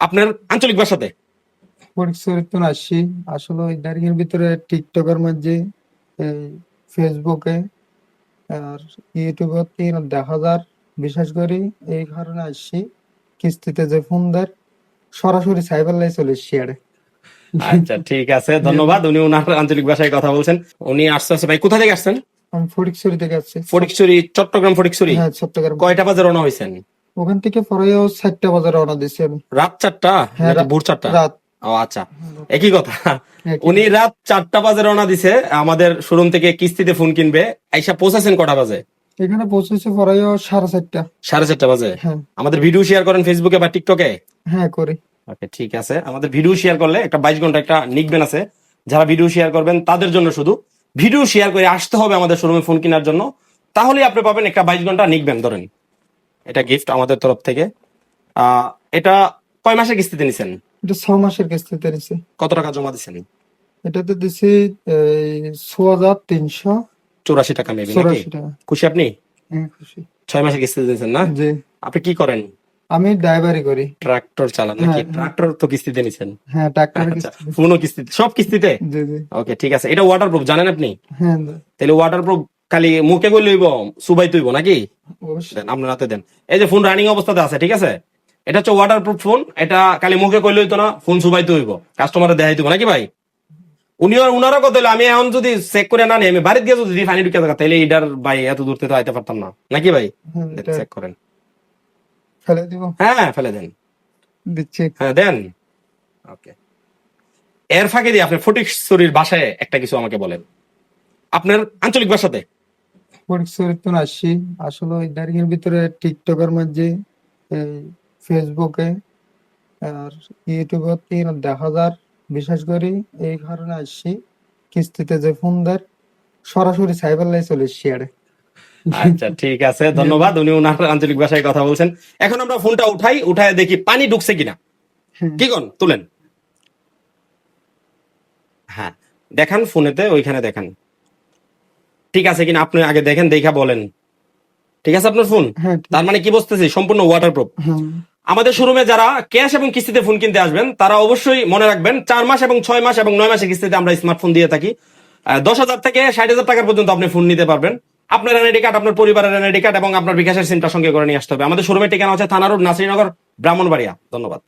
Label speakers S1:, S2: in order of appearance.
S1: আপনার আঞ্চলিক ভাষাতে।
S2: পরিচরিত আসছি আসলে ইদারিংয়ের ভিতরে টিকটকের মাঝে এই ফেসবুকে আর ইউটিউবে দেখা যার বিশেষ করে এই কারণে আসছি কিস্তিতে যে ফোন দেয় সরাসরি সাইবার লাই চলে এসছি আরে
S1: আচ্ছা ঠিক আছে, ধন্যবাদ। উনি ওনার আঞ্চলিক ভাষায় কথা বলছেন। উনি আসতে ভাই কোথা থেকে আসছেন?
S2: আমি ফটিকছড়ি থেকে আসছি।
S1: ফটিকছড়ি, চট্টগ্রাম ফটিকছড়ি।
S2: হ্যাঁ, চট্টগ্রাম।
S1: কয়টা বাজে রওনা হয়েছেন?
S2: ওখান থেকে পরে 4টা বাজে রওনা দিছি আমি।
S1: রাত 4টা
S2: হ্যাঁ,
S1: নাকি ভোর 4টা?
S2: রাত।
S1: ও আচ্ছা, একই কথা।
S2: একই
S1: উনি রাত 4টা বাজে রওনা দিছে আমাদের শোরুম থেকে কিস্তিতে ফোন কিনবে। আইসা পৌঁছাছেন কটা বাজে?
S2: এখানে পৌঁছেছে পরে 4:30।
S1: 4:30 বাজে।
S2: হ্যাঁ,
S1: আমাদের ভিডিও শেয়ার করেন ফেসবুকে বা টিকটকে?
S2: হ্যাঁ করি।
S1: ওকে ঠিক আছে। আমাদের ভিডিও শেয়ার করলে একটা 22 ঘন্টা একটা নিকবেন আছে, যারা ভিডিও শেয়ার করবেন তাদের জন্য শুধু। ভিডিও শেয়ার করে আসতে হবে আমাদের শোরুমে ফোন কেনার জন্য, তাহলেই আপনি পাবেন একটা 22 ঘন্টা নিকবেন। ধরেন এটা গিফট আমাদের তরফ থেকে। এটা কয় মাসের কিস্তিতে নিছেন?
S2: এটা 6 মাসের কিস্তিতে নিছি।
S1: কত টাকা জমা দিছেন?
S2: এটাতে দিছি 6,384
S1: টাকা মেবি নাকি?
S2: টাকা।
S1: খুশি আপনি?
S2: হ্যাঁ, খুশি।
S1: 6 মাসের কিস্তিতে দিয়েছেন না?
S2: জি,
S1: আপনি কি করেন?
S2: আমি ড্রাইভারি করি।
S1: ট্রাক্টর চালান নাকি?
S2: হ্যাঁ,
S1: ট্রাক্টর তো কিস্তিতে নিছেন।
S2: হ্যাঁ ট্রাক্টরের
S1: আচ্ছা,
S2: কিস্তি।
S1: ফোনও কিস্তিতে, সব কিস্তিতে।
S2: জি, জি।
S1: ওকে ঠিক আছে। এটা ওয়াটারপ্রুফ জানেন আপনি?
S2: হ্যাঁ,
S1: তাহলে ওয়াটারপ্রুফ খালি মুখে কই লইব, সুবাই তুইব নাকি?
S2: অবশ্যই।
S1: দেন আপনার হাতে দেন। এই যে ফোন রানিং অবস্থাতে আছে, ঠিক আছে? এটা হচ্ছে ওয়াটারপ্রুফ ফোন। এটা খালি মুখে কই লইতো না, ফোন সুবাই তুইব, কাস্টমারে দেখাই দিব নাকি ভাই? উনারও কথা হলো আমি এখন যদি চেক করে না নিই, আমি বাড়িতে গিয়ে যদি ফানি ঢুকে থাকা, তাহলে এটার ভাই এত দূর থেকে আইতে পারতাম না নাকি ভাই?
S2: হ্যাঁ, এটা
S1: চেক করেন।
S2: ফেলে দিব।
S1: হ্যাঁ ফেলে দেন।
S2: দিচ্ছি।
S1: হ্যাঁ দেন। ওকে। এর ফাঁকে দিয়ে আপনি ফটিকছড়ির ভাষায় একটা কিছু আমাকে বলেন, আপনার আঞ্চলিক ভাষাতে।
S2: পরিচরিত আসছি আসলে ইদারিংয়ের ভিতরে টিকটকের মাঝে এই ফেসবুকে আর ইউটিউবে দেখা যার বিশেষ করে এই কারণে আসছি কিস্তিতে যে ফোন দেয় সরাসরি সাইবার লাই চলে এসছি আরে
S1: আচ্ছা ঠিক আছে, ধন্যবাদ। উনি ওনার আঞ্চলিক ভাষায় কথা বলছেন। এখন আমরা ফোনটা উঠায় দেখি পানি ঢুকছে কিনা।
S2: হ্যাঁ।
S1: কি কোন তুলেন। হ্যাঁ দেখান ফোনেতে, ওইখানে দেখান ঠিক আছে কিনা। আপনি আগে দেখেন, দেখা বলেন ঠিক আছে আপনার ফোন।
S2: হ্যাঁ,
S1: তার মানে কি বুঝতেছি, সম্পূর্ণ ওয়াটারপ্রুফ।
S2: হ্যাঁ,
S1: আমাদের শোরুমে যারা ক্যাশ এবং কিস্তিতে ফোন কিনতে আসবেন, তারা অবশ্যই মনে রাখবেন 4 মাস এবং 6 মাস এবং 9 মাসের কিস্তিতে আমরা স্মার্টফোন দিয়ে থাকি। 10,000 থেকে 60,000 টাকার পর্যন্ত আপনি ফোন নিতে পারবেন। আপনার এনআইডি কার্ড, আপনার পরিবারের এনআইডি কার্ড এবং আপনার বিকাশের সিমটা সঙ্গে করে নিয়ে আসতে হবে। আমাদের শোরুমের ঠিকানা হচ্ছে থানা রোড, নাসিরনগর, ব্রাহ্মণবাড়িয়া। ধন্যবাদ।